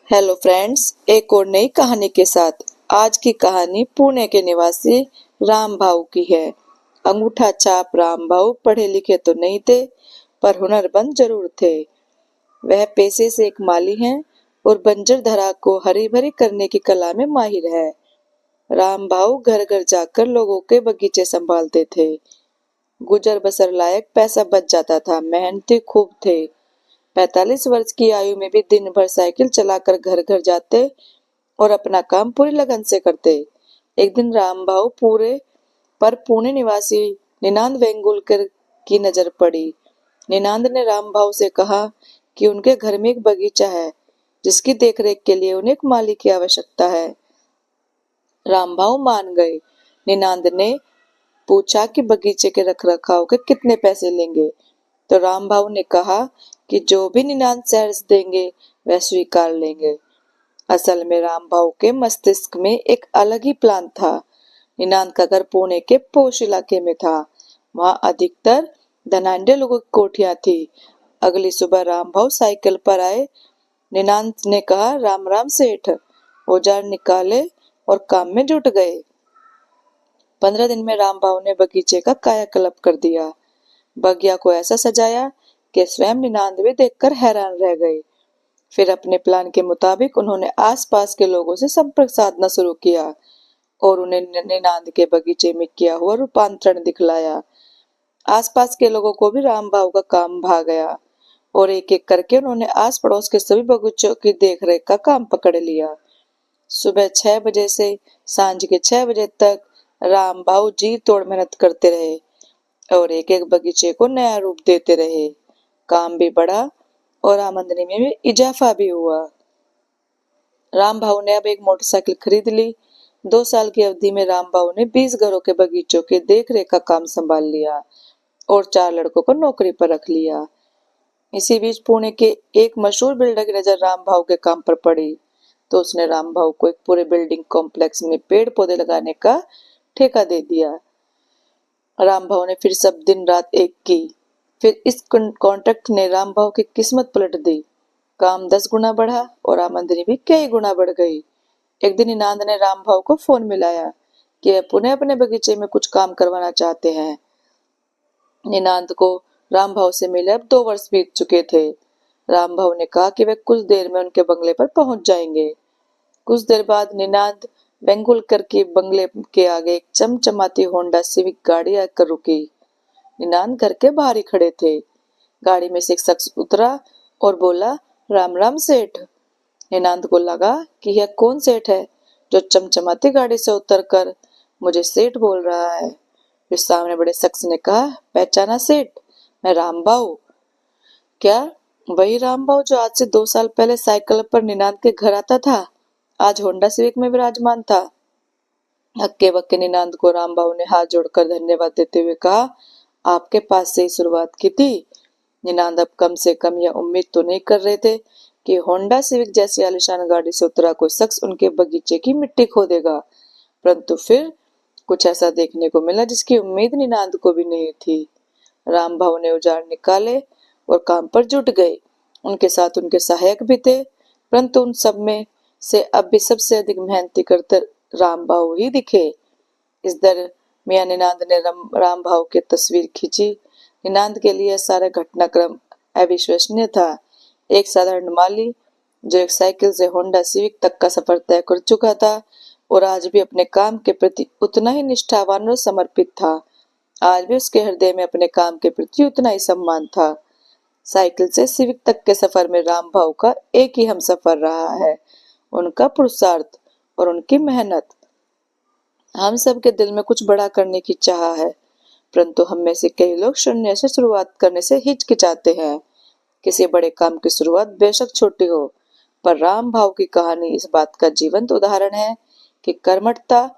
Hello friends, एक और नई कहानी के साथ। आज की कहानी पुणे के निवासी राम भाऊ की है। अंगूठा छाप राम भाऊ पढ़े लिखे तो नहीं थे, पर हुनरमंद जरूर थे। वह पेशे से एक माली हैं और बंजर धरा को हरी भरी करने की कला में माहिर है। राम भाऊ घर घर जाकर लोगों के बगीचे संभालते थे। गुजर बसर लायक पैसा बच जाता था। मेहनती खूब थे। 45 वर्ष की आयु में भी दिन भर साइकिल चलाकर घर घर जाते और अपना काम पूरी लगन से करते। एक दिन राम भाऊ पूरे पर पुणे निवासी निनांद वेंगुलकर की नजर पड़ी। निनांद ने राम भाऊ से कहा कि उनके घर में एक बगीचा है जिसकी देखरेख के लिए उन्हें एक माली की आवश्यकता है। राम भाऊ मान गए। निनांद ने पूछा कि बगीचे के रखरखाव के कितने पैसे लेंगे, तो राम भाऊ ने कहा कि जो भी निनांद शहर से देंगे वह स्वीकार लेंगे। असल में राम भाऊ के मस्तिष्क में एक अलग ही प्लान था। निनांद का घर पुणे के पोश इलाके में था। वहां अधिकतर धनाढ्य लोगों की कोठियां थी। अगली सुबह राम भाऊ साइकिल पर आए। निनांद ने कहा, राम राम सेठ। औजार निकाले और काम में जुट गए। 15 दिन में राम भाऊ ने बगीचे का कायाकल्प कर दिया। बगिया को ऐसा सजाया कि स्वयं निनांद भी देखकर हैरान रह गए। फिर अपने प्लान के मुताबिक उन्होंने आसपास के लोगों से संपर्क साधना शुरू किया और उन्हें निनांद के बगीचे में किया हुआ रूपांतरण दिखलाया। आसपास के लोगों को भी राम भाऊ का काम भा गया और एक एक करके उन्होंने आस पड़ोस के सभी बगीचों की देखरेख का काम पकड़ लिया। सुबह 6 बजे से सांझ के 6 बजे तक राम भाऊ जी तोड़ मेहनत करते रहे और एक एक बगीचे को नया रूप देते रहे। काम भी बढ़ा और आमदनी में भी इजाफा भी हुआ। राम भाऊ ने अब एक मोटरसाइकिल खरीद ली। 2 साल की अवधि में राम भाऊ ने 20 घरों के बगीचों के देख रेख का काम संभाल लिया और 4 लड़कों को नौकरी पर रख लिया। इसी बीच पुणे के एक मशहूर बिल्डर की नजर राम भाऊ के काम पर पड़ी, तो उसने राम भाऊ को एक पूरे बिल्डिंग कॉम्प्लेक्स में पेड़ पौधे लगाने का ठेका दे दिया। राम भाऊ ने फिर सब दिन रात एक की। फिर इस कॉन्ट्रैक्ट ने राम भाऊ की किस्मत पलट दी। काम 10 गुना बढ़ा और आमदनी भी कई गुना बढ़ गई। एक दिन निनांद ने राम भाऊ को फोन मिलाया कि वह पुनः अपने बगीचे में कुछ काम करवाना चाहते हैं। निनांद को राम भाऊ से मिले अब 2 वर्ष बीत चुके थे। राम भाऊ ने कहा कि वे कुछ देर में उनके बंगले पर पहुंच जाएंगे। कुछ देर बाद निनांद वेंगुलकर के बंगले के आगे एक चमचमाती होंडा सिविक गाड़ी आकर रुकी। निनांद घर के बाहर ही खड़े थे। गाड़ी में से एक शख्स उतरा और बोला, राम राम सेठ। निनांद को लगा कि यह कौन सेठ है जो चमचमाती गाड़ी से उतरकर मुझे सेठ बोल रहा है। फिर सामने बड़े शख्स ने कहा, पहचाना सेठ, मैं राम भाऊ। क्या वही राम भाऊ जो आज से 2 साल पहले साइकिल पर निनांद के घर आता था, आज होंडा सिविक में विराजमान था? हक्के बक्के निनांद को राम भाऊ ने हाथ जोड़कर धन्यवाद देते हुए कहा, आपके पास से ही शुरुआत की थी। निनांद अब कम से कम यह उम्मीद तो नहीं कर रहे थे कि होंडा सिविक जैसी आलीशान गाड़ी से उतरा कोई शख्स उनके बगीचे की मिट्टी खोदेगा, परंतु फिर कुछ ऐसा देखने को मिला जिसकी उम्मीद निनांद को भी नहीं थी। राम भाऊ ने औजार निकाले और काम पर जुट गए। उनके साथ उनके सहायक भी थे, परंतु उन सब में से अब भी सबसे अधिक मेहनती करते राम भाऊ ही दिखे। इस दरमियान निनांद ने राम भाऊ की तस्वीर खींची। निनांद के लिए सारा घटनाक्रम अविश्वसनीय था। एक साधारण माली जो एक साइकिल से होंडा सिविक तक का सफर तय कर चुका था और आज भी अपने काम के प्रति उतना ही निष्ठावान और समर्पित था। आज भी उसके हृदय में अपने काम के प्रति उतना ही सम्मान था। साइकिल से सिविक तक के सफर में राम भाऊ का एक ही हमसफर रहा है, उनका पुरुषार्थ और उनकी मेहनत। हम सब के दिल में कुछ बड़ा करने की चाह है, परंतु हम में से कई लोग शून्य से शुरुआत करने से हिचकिचाते हैं। किसी बड़े काम की शुरुआत बेशक छोटी हो, पर राम भाव की कहानी इस बात का जीवंत उदाहरण है कि कर्मठता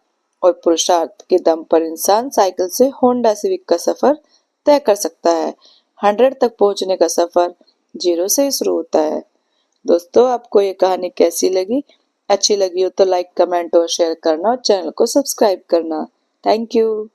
और पुरुषार्थ के दम पर इंसान साइकिल से होंडा सिविक का सफर तय कर सकता है। 100 तक पहुंचने का सफर 0 से ही शुरू होता है। दोस्तों, आपको ये कहानी कैसी लगी? अच्छी लगी हो तो लाइक, कमेंट और शेयर करना और चैनल को सब्सक्राइब करना। Thank you.